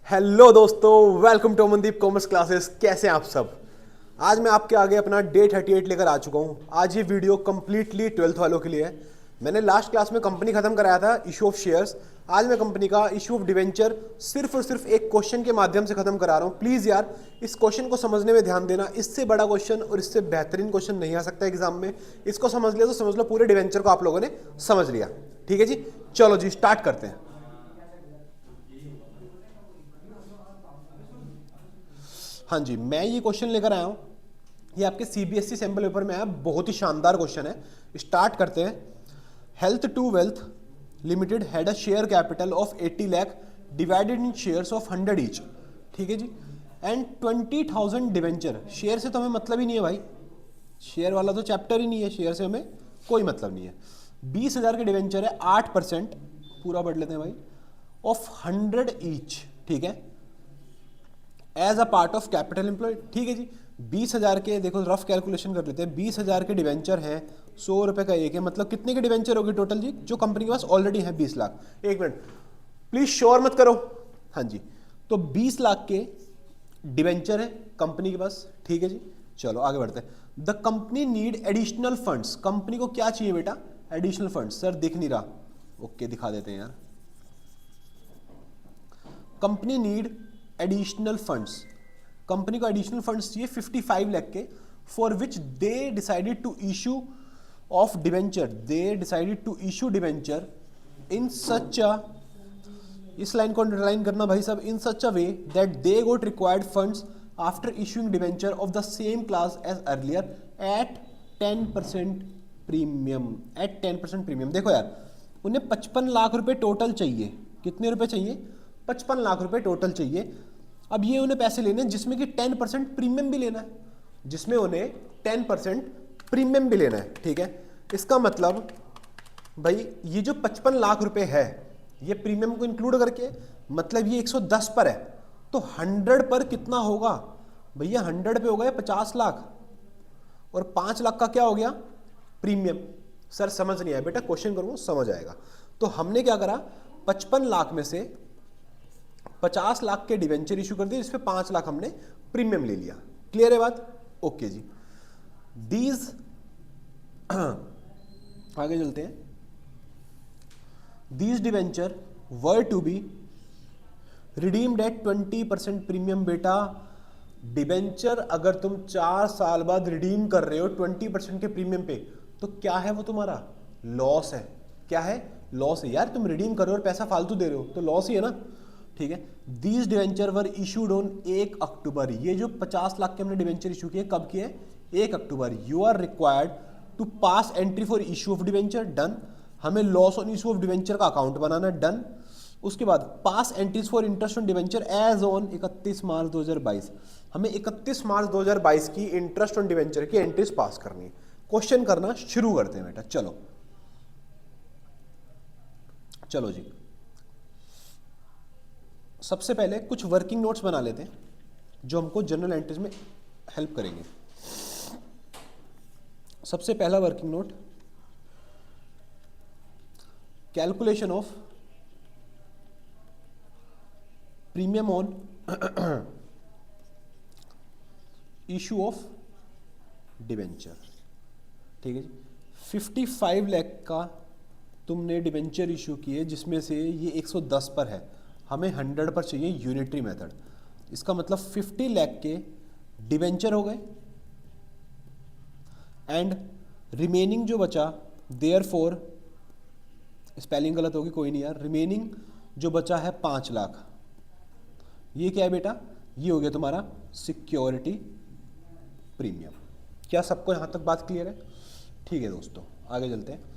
Hello दोस्तों, welcome to Amandeep commerce classes. कैसे हैं आप सब। आज मैं आपके आगे अपना डे 38 लेकर आ चुका हूं। आज ये वीडियो कंप्लीटली 12th वालों के लिए है। मैंने लास्ट क्लास में कंपनी खत्म कराया था, इशू ऑफ शेयर्स। आज मैं कंपनी का इशू ऑफ डिवेंचर सिर्फ और सिर्फ एक क्वेश्चन के माध्यम से खत्म करा रहा हूं। प्लीज़ यार, इस क्वेश्चन को समझने में ध्यान देना। इससे बड़ा क्वेश्चन और इससे बेहतरीन क्वेश्चन नहीं आ सकता एग्जाम में। इसको समझ लिया तो समझ लो पूरे डिवेंचर को आप लोगों ने समझ लिया। ठीक है जी, चलो जी स्टार्ट करते हैं। हाँ जी, मैं ये क्वेश्चन लेकर आया हूँ। ये आपके सीबीएसई सैंपल पेपर में आया, बहुत ही शानदार क्वेश्चन है। स्टार्ट करते हैं। Health to wealth limited had a share capital of 80 lakh divided in shares of 100 each. ठीक है जी। And 20,000 debenture. शेयर से तो हमें मतलब ही नहीं है भाई, शेयर वाला तो चैप्टर ही नहीं है, शेयर से हमें कोई मतलब नहीं है। 20,000 के डिवेंचर है, 8%। पूरा पढ़ लेते हैं भाई, ऑफ 100 ईच। ठीक है, as a part of capital employed. ठीक है जी। 20,000 के, देखो रफ कैलकुलेशन कर लेते हैं। 20,000 के डिवेंचर हैं, 100 रुपए का एक है, मतलब कितने के डिवेंचर होगी टोटल जी, जो कंपनी के पास ऑलरेडी है 20 लाख। एक मिनट प्लीज, श्योर मत करो। हाँ जी, तो 20 लाख के डिवेंचर है कंपनी के पास। ठीक है जी, चलो आगे बढ़ते हैं। The company need additional funds. Company को क्या चाहिए बेटा, एडिशनल फंड्स। सर दिख नहीं रहा, ओके दिखा देते हैं यार। Company need additional funds. Company को एडिशनल फंड्स चाहिए 55 लाख के, for which they decided to issue of debenture. They decided to issue debenture in such a, इस लाइन को अंडरलाइन करना भाई साहब, in such a way that they got required funds after issuing debenture of the same class as earlier at 10% premium. At 10% premium. देखो यार, उन्हें 55 लाख रुपए total चाहिए। कितने रुपए चाहिए, 55 लाख रुपए टोटल चाहिए। अब ये उन्हें पैसे लेने हैं जिसमें कि 10% प्रीमियम भी लेना है, जिसमें उन्हें 10% प्रीमियम भी लेना है। ठीक है, इसका मतलब भाई ये जो 55 लाख रुपए है, ये प्रीमियम को इंक्लूड करके, मतलब ये 110 पर है, तो 100 पर कितना होगा भैया। 100 पे हो गया 50 लाख, और 5 लाख का क्या हो गया, प्रीमियम। सर समझ नहीं आया बेटा, क्वेश्चन करूंगा समझ आएगा। तो हमने क्या करा, 55 लाख में से 50 लाख के डिवेंचर इशू कर दिए, जिसपे 5 लाख हमने प्रीमियम ले लिया। क्लियर है बात, ओके जी। दीज आगे चलते हैं। These debenture were to be redeemed at 20% premium. बेटा डिवेंचर अगर तुम 4 साल बाद रिडीम कर रहे हो 20% के प्रीमियम पे, तो क्या है वो तुम्हारा लॉस है। क्या है, लॉस है यार। तुम रिडीम कर रहे हो और पैसा फालतू दे रहे हो तो लॉस ही है ना। ठीक है, these debenture were issued on 1 अक्टूबर। ये जो 50 लाख के हमने डिवेंचर इशू किए कब किए, 1 October. You are required to pass entry for issue of debenture, done. हमें loss on issue of debenture का अकाउंट बनाना, डन। उसके बाद pass entries for interest on debenture as on 31 मार्च 2022। हमें 31 मार्च 2022 की इंटरेस्ट ऑन डिवेंचर की एंट्रीज पास करनी है। क्वेश्चन करना शुरू करते हैं बेटा, चलो चलो जी। सबसे पहले कुछ वर्किंग नोट्स बना लेते हैं जो हमको जनरल एंट्रीज में हेल्प करेंगे। सबसे पहला working note, calculation of premium on issue of debenture. ठीक है जी, 55 लाख का तुमने डिवेंचर इशू किए, जिसमें से ये 110 पर है, हमें 100 पर चाहिए यूनिटरी मेथड। इसका मतलब 50 लाख के डिवेंचर हो गए, एंड रिमेनिंग जो बचा, देयर फोर, स्पेलिंग गलत होगी कोई नहीं यार, रिमेनिंग जो बचा है 5 लाख। ये क्या है बेटा, ये हो गया तुम्हारा सिक्योरिटी प्रीमियम। क्या सबको यहां तक बात क्लियर है। ठीक है दोस्तों, आगे चलते हैं।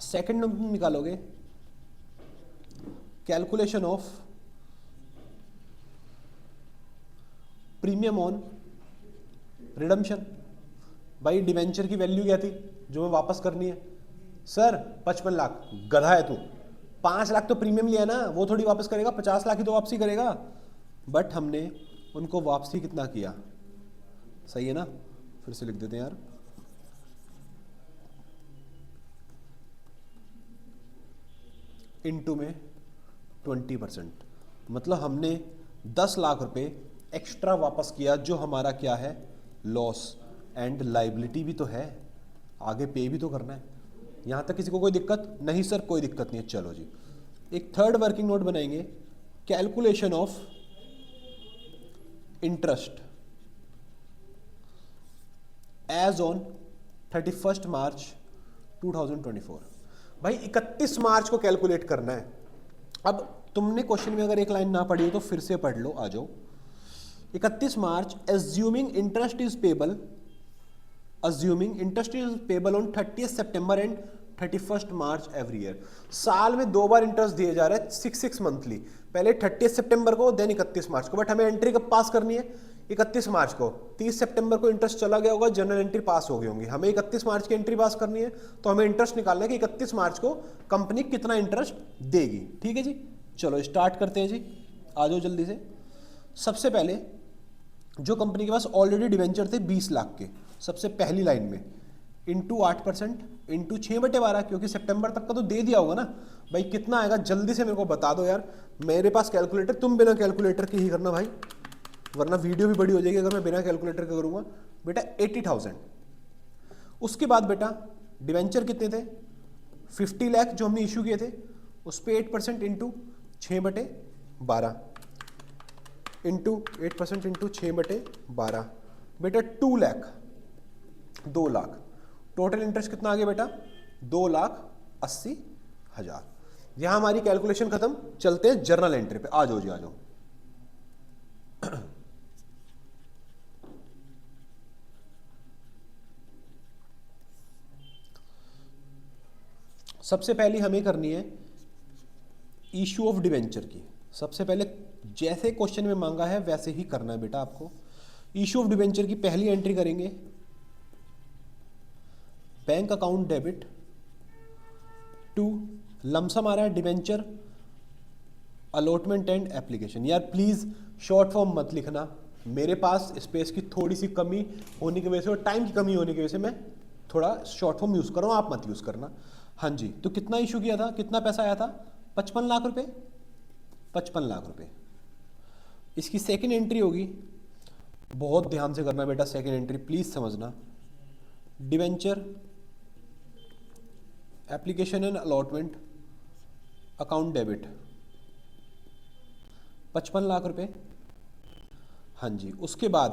सेकंड तुम निकालोगे calculation of premium on redemption. भाई डिवेंचर की वैल्यू क्या थी जो हमें वापस करनी है, सर 55 लाख। गधा है तू, 5 लाख तो प्रीमियम लिया ना, वो थोड़ी वापस करेगा, 50 लाख ही तो वापसी करेगा। बट हमने उनको वापसी कितना किया, सही है ना, फिर से लिख देते हैं यार। इनटू में 20%, मतलब हमने 10 लाख रुपए एक्स्ट्रा वापस किया, जो हमारा क्या है, लॉस एंड लाइबिलिटी भी तो है, आगे पे भी तो करना है। यहाँ तक किसी को कोई दिक्कत नहीं? सर कोई दिक्कत नहीं है। चलो जी, एक थर्ड वर्किंग नोट बनाएंगे, calculation of interest as on 31 March 2024। भाई 31 मार्च को कैलकुलेट करना है। अब तुमने क्वेश्चन में अगर एक लाइन ना पढ़ी हो तो फिर से पढ़ लो, आ जाओ। 31 March, assuming interest is payable, assuming interest is payable on 30 September and 31 March every year. साल में 2 बार इंटरेस्ट दिए जा रहा है, 6 मंथली, पहले 30 सितंबर को, देन 31 मार्च को। बट हमें एंट्री कब पास करनी है? 31 मार्च को। 30 सितंबर को इंटरेस्ट चला गया होगा, जनरल एंट्री पास हो गई होंगी, हमें 31 मार्च की एंट्री पास करनी है। तो हमें इंटरेस्ट निकालना है कि 31 मार्च को कंपनी कितना इंटरेस्ट देगी। ठीक है जी, चलो स्टार्ट करते हैं जी, आ जाओ जल्दी से। सबसे पहले जो कंपनी के पास ऑलरेडी डिवेंचर थे 20 लाख के, सबसे पहली लाइन में इंटू 8% इंटू 6/12, क्योंकि सितंबर तक का तो दे दिया होगा ना भाई। कितना आएगा जल्दी से मेरे को बता दो यार, मेरे पास कैलकुलेटर, तुम बिना कैलकुलेटर के ही करना भाई, वरना वीडियो भी बड़ी हो जाएगी अगर मैं बिना कैलकुलेटर के करूंगा। बेटा 80,000। उसके बाद बेटा डिवेंचर कितने थे? 50 लाख जो हमने इशू किए थे, उस पर 8% इंटू 6/12 इंटू 8% इंटू 6/12, बेटा 2 लाख, 2 लाख। टोटल इंटरेस्ट कितना आ गया बेटा? 2,80,000। यहां हमारी कैलकुलेशन खत्म। चलते हैं जर्नल एंट्री पे, आ जाओ जी, आ जाओ। सबसे पहली हमें करनी है इशू ऑफ डिवेंचर की। सबसे पहले जैसे क्वेश्चन में मांगा है वैसे ही करना है बेटा आपको। इशू ऑफ डिवेंचर की पहली एंट्री करेंगे, bank account debit to lump sum आ रहा है डिवेंचर अलॉटमेंट एंड एप्लीकेशन। यार प्लीज शॉर्ट फॉर्म मत लिखना, मेरे पास स्पेस की थोड़ी सी कमी होने की वजह से और टाइम की कमी होने की वजह से मैं थोड़ा शॉर्ट फॉर्म यूज कर रहा हूं, आप मत यूज करना। हाँ जी, तो कितना इशू किया था, कितना पैसा आया था? 55 लाख रुपए, 55 लाख रुपए। इसकी सेकेंड एंट्री होगी, बहुत ध्यान से करना बेटा, सेकेंड एंट्री प्लीज समझना, debenture application and allotment account debit 55 lakh रुपए। हाँ जी, उसके बाद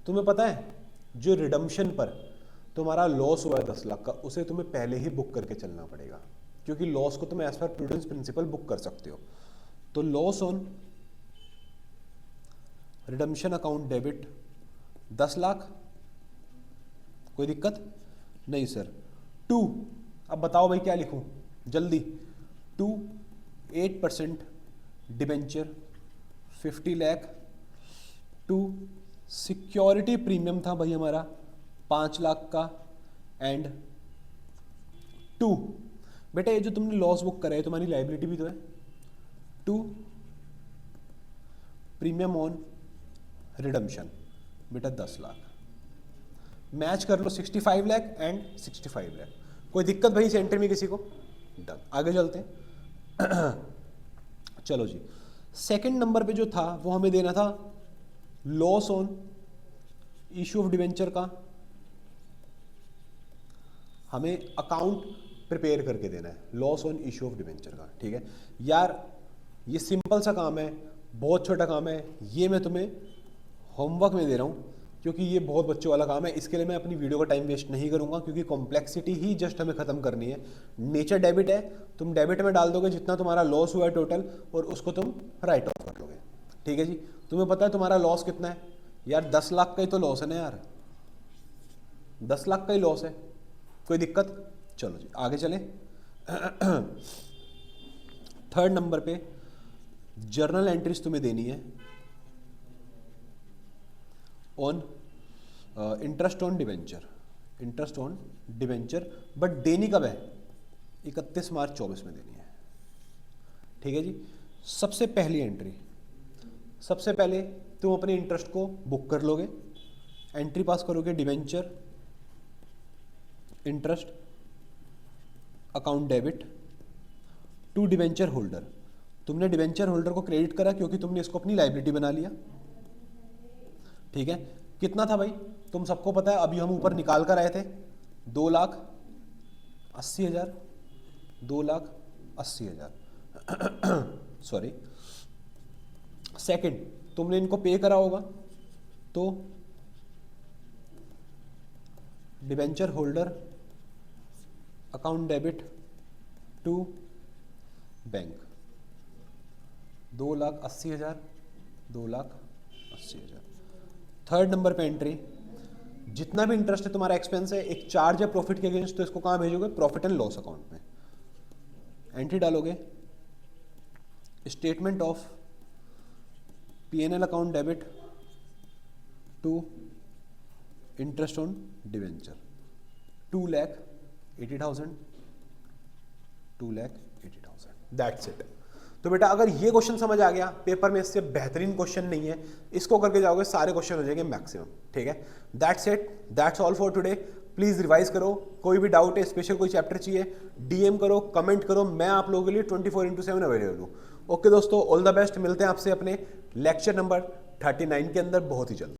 तुम्हें पता है जो रिडम्पशन पर तुम्हारा लॉस हुआ है 10 लाख का, उसे तुम्हें पहले ही बुक करके चलना पड़ेगा, क्योंकि लॉस को तुम as per prudence principal book कर सकते हो। तो loss on redemption account debit 10 lakh, कोई दिक्कत नहीं सर। 2, अब बताओ भाई क्या लिखूं जल्दी। 2 8% डिबेंचर 50 लाख। 2 सिक्योरिटी प्रीमियम था भाई हमारा 5 लाख का। एंड 2 बेटा ये जो तुमने लॉस बुक करा है तुम्हारी लाइबिलिटी भी तो है। 2 प्रीमियम ऑन रिडम्पशन बेटा 10 लाख। मैच कर लो 65 लाख एंड 65 लाख। कोई दिक्कत भाई इस एंट्री में किसी को? डन, आगे चलते हैं। चलो जी, सेकंड नंबर पे जो था वो हमें देना था loss on issue of debenture का, हमें अकाउंट प्रिपेयर करके देना है loss on issue of debenture का। ठीक है यार, ये सिंपल सा काम है, बहुत छोटा काम है, ये मैं तुम्हें होमवर्क में दे रहा हूँ क्योंकि ये बहुत बच्चों वाला काम है। इसके लिए मैं अपनी वीडियो का टाइम वेस्ट नहीं करूंगा क्योंकि कॉम्प्लेक्सिटी ही जस्ट हमें खत्म करनी है। नेचर डेबिट है, तुम डेबिट में डाल दोगे जितना तुम्हारा लॉस हुआ है टोटल, और उसको तुम राइट ऑफ कर लोगे। ठीक है जी, तुम्हें पता है तुम्हारा लॉस कितना है यार? 10 लाख का ही तो लॉस है ना यार, 10 लाख का ही लॉस है। कोई दिक्कत? चलो जी आगे चले। थर्ड नंबर पे जर्नल एंट्रीज तुम्हें देनी है on interest on debenture, interest on debenture, but देनी कब है? 31 मार्च 24 में देनी है। ठीक है जी, सबसे पहली एंट्री, सबसे पहले तुम अपने इंटरेस्ट को बुक कर लोगे, एंट्री पास करोगे debenture interest account debit to debenture holder. तुमने डिवेंचर होल्डर को क्रेडिट करा क्योंकि तुमने इसको अपनी लाइबिलिटी बना लिया, ठीक है। कितना था भाई, तुम सबको पता है, अभी हम ऊपर निकाल कर आए थे 2,80,000, 2,80,000 सॉरी। सेकंड, तुमने इनको पे करा होगा, तो debenture holder account debit to bank 2,80,000, 2,80,000। Third number pay entry, जितना भी इंटरेस्ट है तुम्हारा एक्सपेंस है, एक चार्ज है प्रॉफिट के अगेंस्ट, तो इसको कहां भेजोगे, प्रॉफिट एंड लॉस अकाउंट में। एंट्री डालोगे, statement of P&L account debit to interest on debenture 2,80,000, 2,80,000, that's it. तो बेटा अगर ये क्वेश्चन समझ आ गया, पेपर में इससे बेहतरीन क्वेश्चन नहीं है, इसको करके जाओगे सारे क्वेश्चन हो जाएंगे मैक्सिमम, ठीक है। That's it, that's all for today. Please revise करो, कोई भी डाउट है, स्पेशल कोई चैप्टर चाहिए, डीएम करो, कमेंट करो, मैं आप लोगों के लिए 24/7 अवेलेबल हूँ। ओके दोस्तों, ऑल द बेस्ट, मिलते हैं आपसे अपने लेक्चर नंबर 39 के अंदर बहुत ही जल्द।